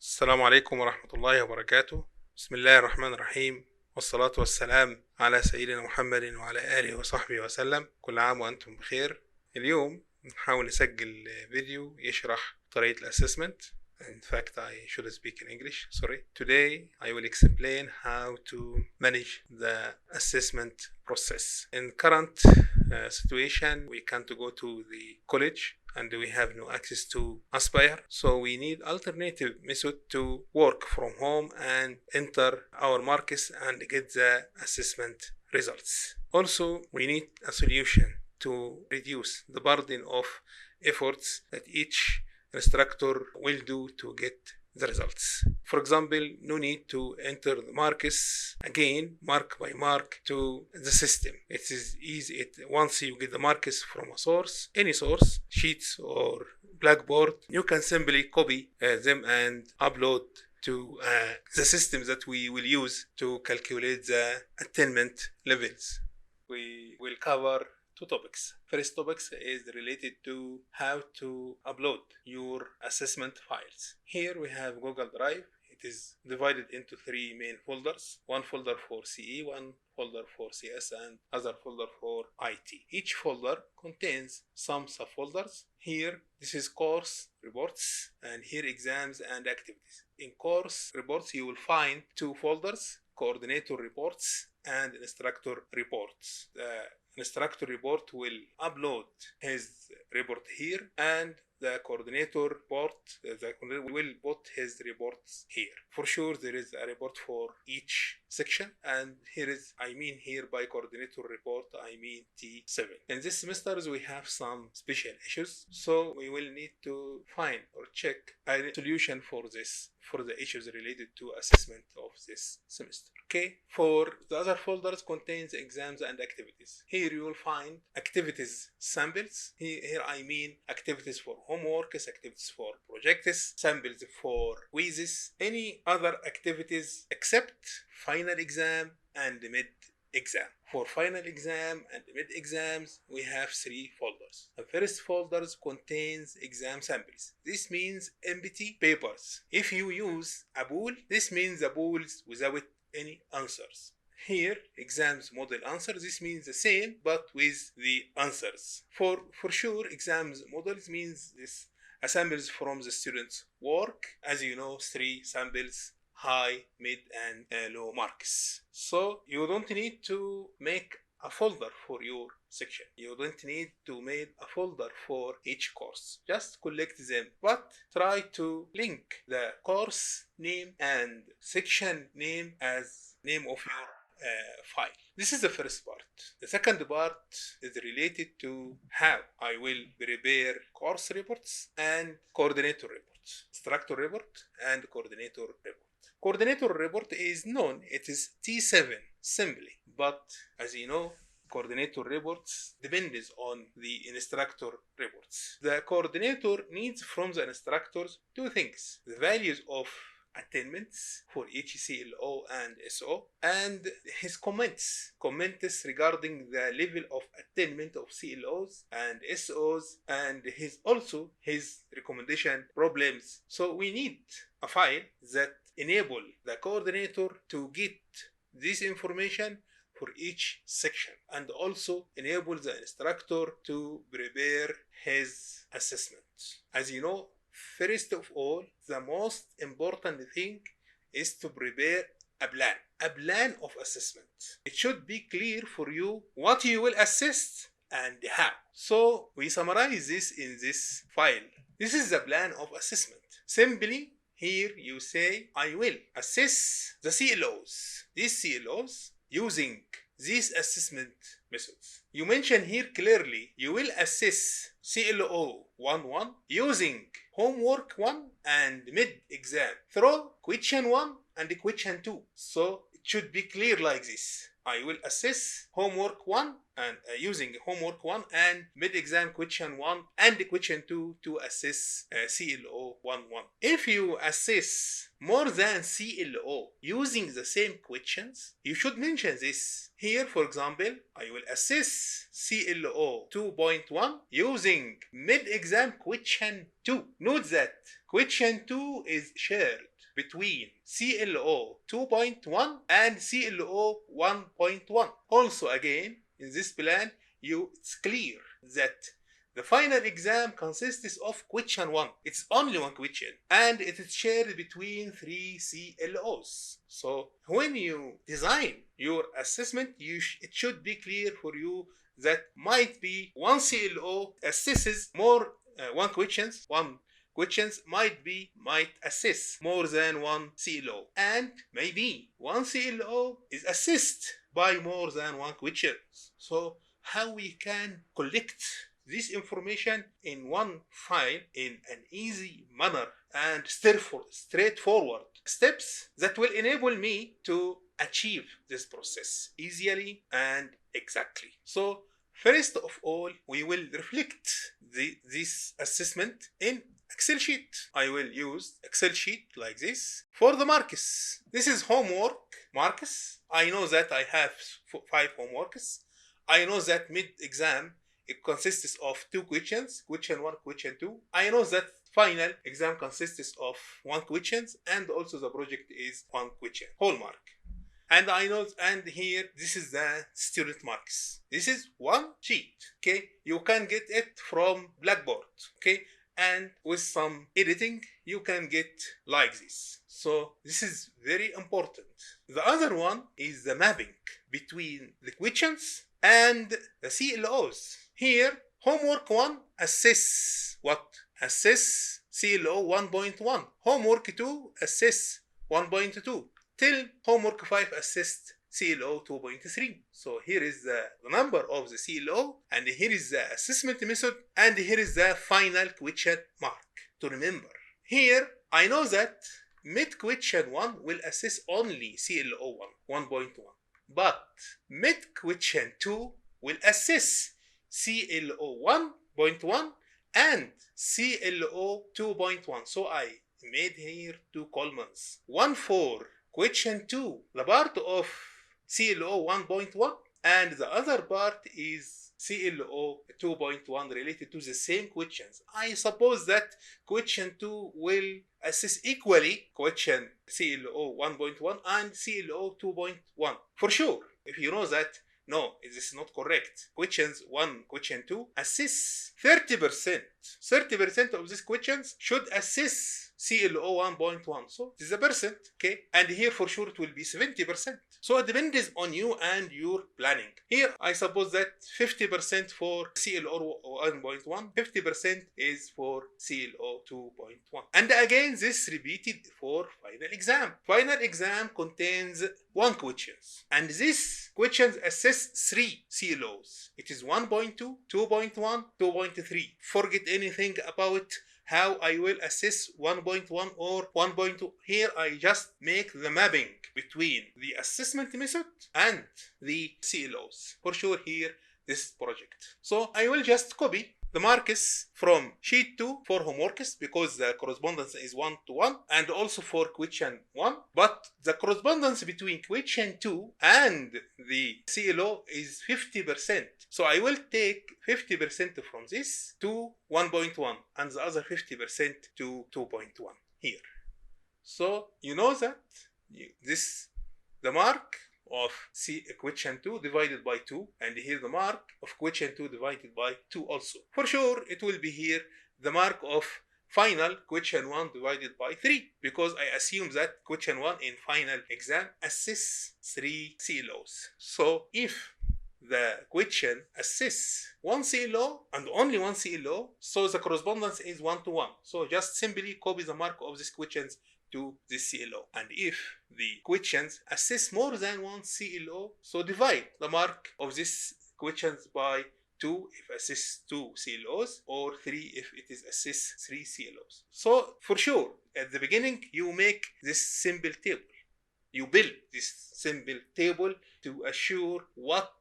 السلام عليكم ورحمة الله وبركاته. بسم الله الرحمن الرحيم، والصلاة والسلام على سيدنا محمد وعلى آله وصحبه وسلم. كل عام وأنتم بخير. اليوم نحاول نسجل فيديو يشرح طريقة الأسسمنت. In fact, I should speak in English, sorry. Today, I will explain how to manage the assessment process. In current situation, we can't go to the college and we have no access to Aspire. So we need alternative method to work from home and enter our marks and get the assessment results. Also, we need a solution to reduce the burden of efforts that each instructor will do to get the results. For example, no need to enter the marks again, mark by mark, to the system. It is easy. Once you get the marks from a source, any source, sheets or Blackboard, you can simply copy them and upload to the system that we will use to calculate the attainment levels. We will cover two topics. First topic is related to how to upload your assessment files. Here we have Google Drive. It is divided into three main folders. One folder for CE, one folder for CS, and other folder for IT. Each folder contains some subfolders. Here, this is course reports, and here exams and activities. In course reports, you will find two folders: coordinator reports and instructor reports. The instructor report will upload his report here, and the coordinator report will put his reports here. For sure, there is a report for each section, and here by coordinator report, I mean T7. In this semesters, we have some special issues, so we will need to find or check a solution for the issues related to assessment of this semester. Okay, for the other folders contains exams and activities. Here you will find activities samples. Here I mean activities for homeworks, activities for projects, samples for quizzes, any other activities except final exam and mid exam. For final exam and mid exams, we have three folders. The first folder contains exam samples. This means empty papers. If you use a pool, this means the pools without any answers. Here, exams model answers, this means the same but with the answers. For sure, exams models means this samples from the students' work. As you know, three samples: high, mid, and low marks. So you don't need to make a folder for your section. You don't need to make a folder for each course. Just collect them, but try to link the course name and section name as name of your file. This is the first part. The second part is related to how I will prepare course reports and coordinator reports, instructor report and coordinator report. Coordinator report is known, it is T7 simply, but as you know, coordinator reports depends on the instructor reports. The coordinator needs from the instructors two things: the values of attainments for each CLO and SO, and his comments regarding the level of attainment of CLOs and SOs, and his recommendation problems. So we need a file that enable the coordinator to get this information for each section, and also enable the instructor to prepare his assessment. As you know, first of all, the most important thing is to prepare a plan of assessment. It should be clear for you what you will assess and how. So we summarize this in this file. This is the plan of assessment. Simply, here you say, I will assess the CLOs. These CLOs using these assessment methods. You mention here clearly, you will assess CLO 1-1 using homework 1 and mid-exam through question 1 and question 2. So it should be clear like this. I will assess homework 1 and using homework 1 and mid-exam question 1 and question 2 to assess CLO 1-1. If you assess more than CLO using the same questions, you should mention this. Here, for example, I will assess CLO 2.1 using mid-exam question 2. Note that question 2 is shared between CLO 2.1 and CLO 1.1. Also again, in this plan, it's clear that the final exam consists of question 1. It's only one question, and it is shared between 3 CLOs. So when you design your assessment, it should be clear for you that might be one CLO assesses more one questions might assess more than one CLO, and maybe one CLO is assessed by more than one questions. So how we can collect this information in one file in an easy manner and straightforward steps that will enable me to achieve this process easily and exactly. So first of all, we will reflect this assessment in Excel sheet. I will use Excel sheet like this for the marks. This is homework marks. I know that I have 5 homeworks. I know that mid-exam it consists of 2 questions, question 1, question 2. I know that final exam consists of 1 question, and also the project is 1 question, whole mark. And I know, and here, this is the student marks. This is one sheet, okay? You can get it from Blackboard, okay? And with some editing, you can get like this. So this is very important. The other one is the mapping between the questions and the CLOs. Here, homework 1, assess what? Assess CLO 1.1. Homework 2, assess 1.2. Till homework 5, assess CLO 2.3. So here is the number of the CLO, and here is the assessment method, and here is the final question mark. To remember, here I know that mid question 1 will assess only CLO 1.1, but mid question 2 will assess CLO 1.1 and CLO 2.1. So I made here 2 columns. One for question 2, the part of CLO 1.1, and the other part is CLO 2.1 related to the same questions. I suppose that question 2 will assess equally question CLO 1.1 and CLO 2.1. For sure, if you know that, no, this is not correct. Questions 1, question 2 assess 30%. 30% of these questions should assess CLO 1.1. So this is a percent, okay? And here for sure it will be 70%. So it depends on you and your planning. Here I suppose that 50% for CLO 1.1, 50% is for CLO 2.1. And again, this repeated for final exam. Final exam contains 1 questions, and this questions assess 3 CLOs. It is 1.2, 2.1, 2.3. Forget anything about how I will assess 1.1 or 1.2. Here I just make the mapping between the assessment method and the CLOs. For sure here, this project. So I will just copy the marks from sheet 2 for homeworks because the correspondence is 1-to-1, and also for question 1. But the correspondence between question 2 and the CLO is 50%. So I will take 50% from this to 1.1 and the other 50% to 2.1 here. So you know that the mark of question 2 divided by 2, and here the mark of question 2 divided by 2 also. For sure it will be here the mark of final question 1 divided by 3, because I assume that question 1 in final exam assess 3 CLOs. So if the question assess 1 CLO and only 1 CLO, so the correspondence is 1-to-1. So just simply copy the mark of these questions to this CLO. And if the questions assess more than 1 CLO, so divide the mark of these questions by 2 if assess 2 CLOs, or 3 if it is assess 3 CLOs. So for sure, at the beginning, you make this simple table. You build this simple table to assure what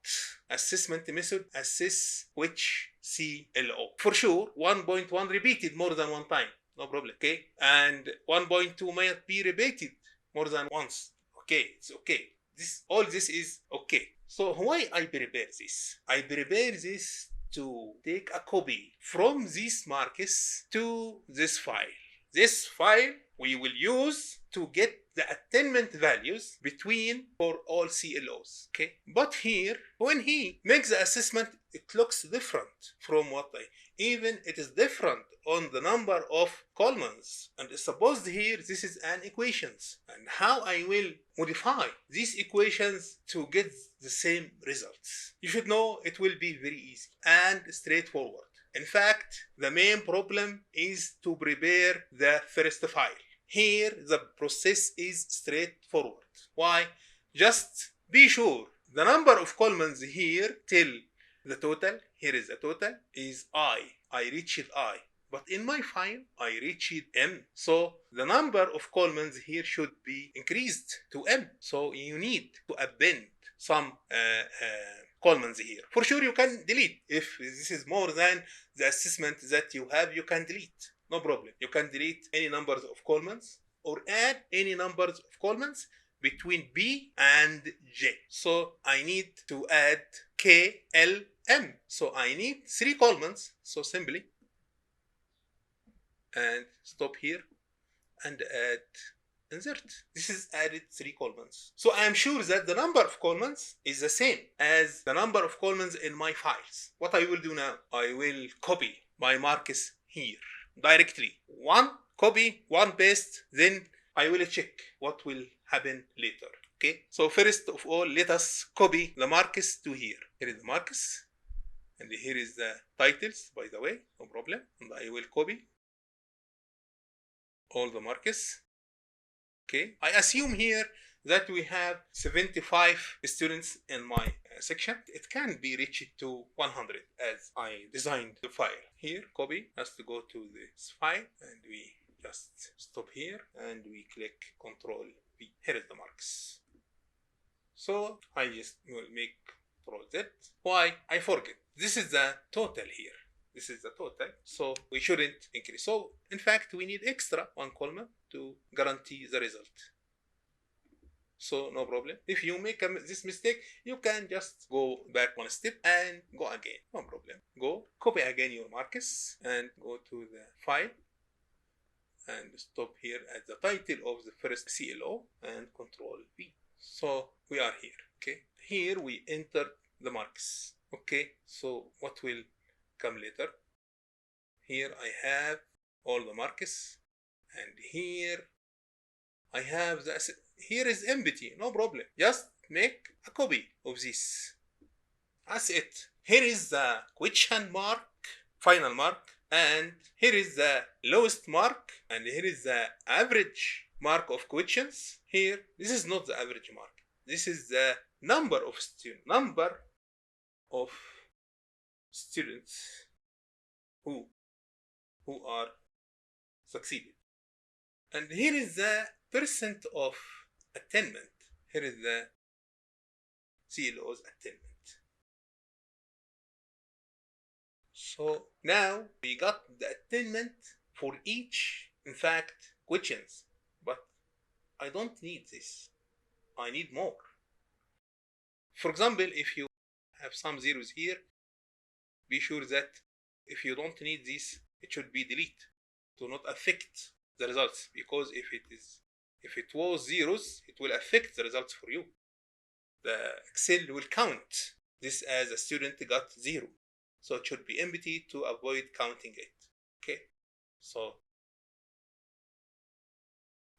assessment method assess which CLO. For sure, 1.1 repeated more than 1 time. No problem, okay? And 1.2 might be repeated more than once. Okay, it's okay. All this is okay. So why I prepare this? I prepare this to take a copy from these marks to this file. This file we will use to get the attainment values between for all CLOs. Okay, but here when he makes the assessment, it looks different from what even it is different on the number of Coleman's, and supposed here this is an equations, and how I will modify these equations to get the same results. You should know it will be very easy and straightforward. In fact, the main problem is to prepare the first file. Here the process is straightforward. Why? Just be sure the number of Coleman's here till the total, here is the total, is I reached I. But in my file, I reached M. So the number of Coleman's here should be increased to M. So you need to append some Coleman's here. For sure you can delete. If this is more than the assessment that you have, you can delete. No problem. You can delete any numbers of Coleman's or add any numbers of Coleman's between B and J. So I need to add K, L, M. So I need 3 Coleman's. So simply and stop here and add insert. This is added 3 Coleman's. So I am sure that the number of Coleman's is the same as the number of Coleman's in my files. What I will do now, I will copy my marks here directly. One copy, one paste, then I will check what will happen later. Okay, so first of all, let us copy the marks to here. Here is the marks, and here is the titles, by the way, no problem. And I will copy all the marks. Okay, I assume here that we have 75 students in my section. It can be reached to 100 as I designed the file. Here, copy has to go to this file, and we just stop here and we click Control V. Here is the marks. So I just will make Control Z. Why? I forget. This is the total here. This is the total, so we shouldn't increase. So in fact, we need extra 1 column to guarantee the result. So no problem. If you make this mistake, you can just go back 1 step and go again. No problem. Go copy again your marks and go to the file and stop here at the title of the first CLO and Control V. So we are here. Okay. Here we enter the marks. Okay. So what will come later? Here I have all the marks, and here I have the. Here is empty, no problem. Just make a copy of this. That's it. Here is the question mark, final mark, and here is the lowest mark, and here is the average mark of questions. Here, this is not the average mark. This is the number of students, who are succeeded. And here is the percent of attainment. Here is the CLO's attainment. So now we got the attainment for each, in fact, questions. But I don't need this. I need more. For example, if you have some zeros here, be sure that if you don't need this, it should be deleted to not affect the results, because if it was zeros, it will affect the results for you. The Excel will count this as a student got 0. So it should be empty to avoid counting it. Okay. So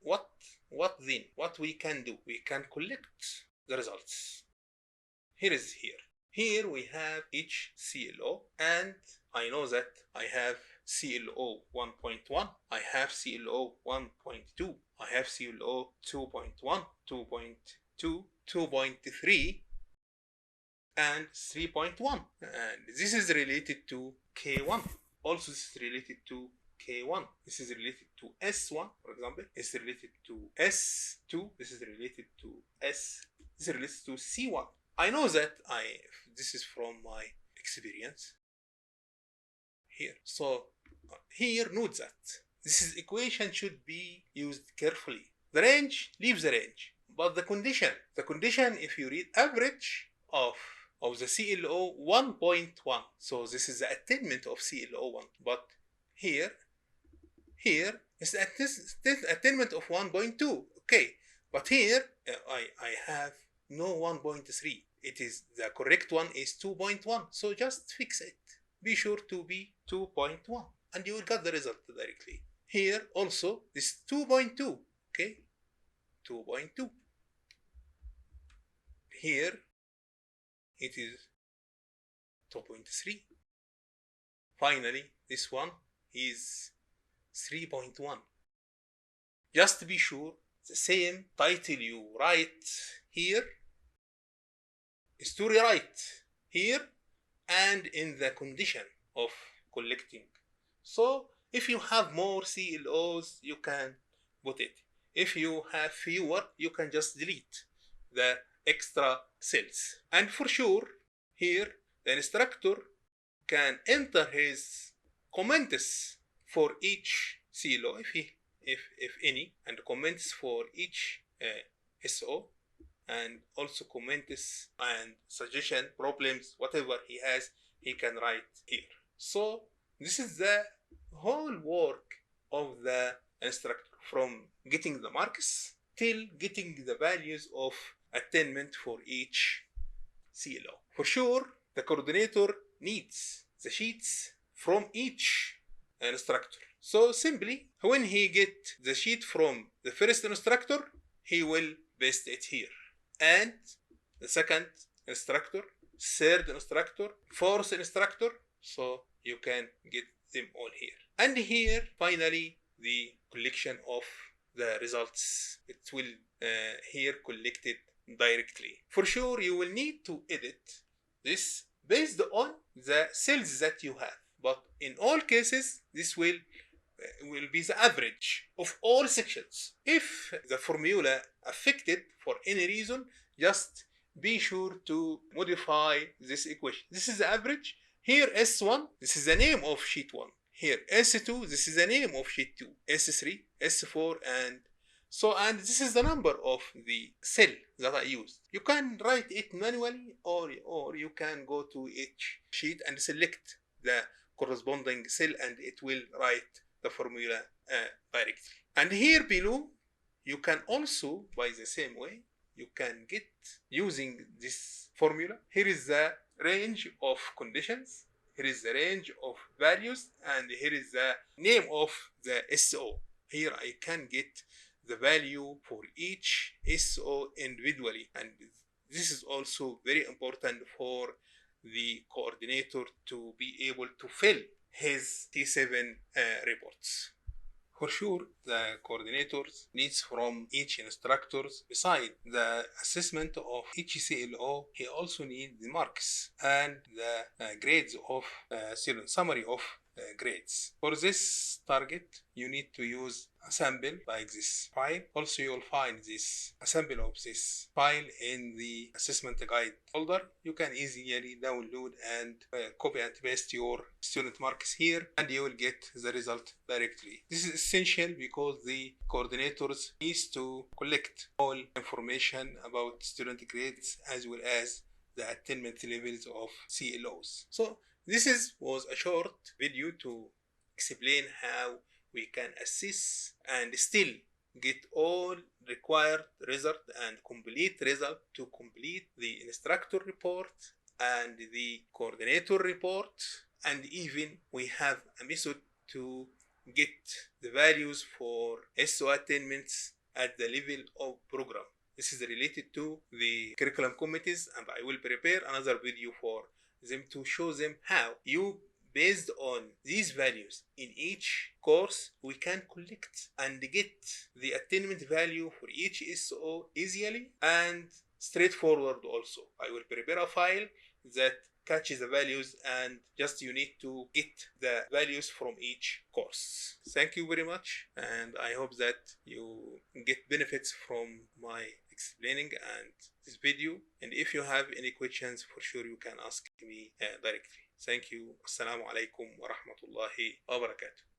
what then? What we can do? We can collect the results. Here we have each CLO, and I know that I have CLO 1.1, I have CLO 1.2, I have CLO 2.1, 2.2, 2.3, and 3.1. And this is related to K1. Also, this is related to K1. This is related to S1, for example. It's related to S2. This is related to this is related to C1. I know that this is from my experience here. So here, note that this equation should be used carefully. The range, leave the range. But the condition, if you read average of the CLO 1.1, so this is the attainment of CLO 1. But here It's attainment of 1.2. Okay, but here I have no 1.3. It is the correct one is 2.1. So just fix it. Be sure to be 2.1 and you will get the result directly. Here also this 2.2. Okay, 2.2. Here it is 2.3. Finally, this one is 3.1. Just to be sure, the same title you write here is to rewrite here and in the condition of collecting. So if you have more CLOs, you can put it. If you have fewer, you can just delete the extra cells. And for sure, here the instructor can enter his comments for each CLO if any, and comments for each SO, and also comments and suggestion, problems, whatever he has, he can write here. So this is the whole work of the instructor, from getting the marks till getting the values of attainment for each CLO. For sure, the coordinator needs the sheets from each instructor. So simply, when he get the sheet from the first instructor, he will paste it here. And the second instructor, third instructor, fourth instructor, so you can get them all here. And here, finally, the collection of the results. It will here collected directly. For sure, you will need to edit this based on the cells that you have. But in all cases, this will be the average of all sections. If the formula affected for any reason, just be sure to modify this equation. This is the average. Here S1, this is the name of sheet 1. Here S2, this is the name of sheet 2. S3, S4, and so, and this is the number of the cell that I used. You can write it manually, or you can go to each sheet and select the corresponding cell, and it will write the formula directly. And here below, you can also, by the same way, you can get using this formula. Here is the range of conditions. Here is the range of values, and here is the name of the SO. Here I can get the value for each SO individually, and this is also very important for the coordinator to be able to fill his T7 reports. For sure, the coordinators needs from each instructors, beside the assessment of each CLO, he also needs the marks and the grades of student summary of grades. For this target, you need to use a sample like this file. Also, you will find this a sample of this file in the assessment guide folder. You can easily download and copy and paste your student marks here, and you will get the result directly. This is essential because the coordinators needs to collect all information about student grades as well as the attainment levels of CLOs. So this was a short video to explain how we can assess and still get all required result and complete result to complete the instructor report and the coordinator report, and even we have a method to get the values for SO attainments at the level of program. This is related to the curriculum committees, and I will prepare another video for them to show them how you, based on these values in each course, we can collect and get the attainment value for each SO easily and straightforward also. I will prepare a file that catches the values, and just you need to get the values from each course. Thank you very much, and I hope that you get benefits from my explaining and this video. And if you have any questions, for sure you can ask me directly. Thank you. Assalamu alaikum wa rahmatullahi wa barakatuh.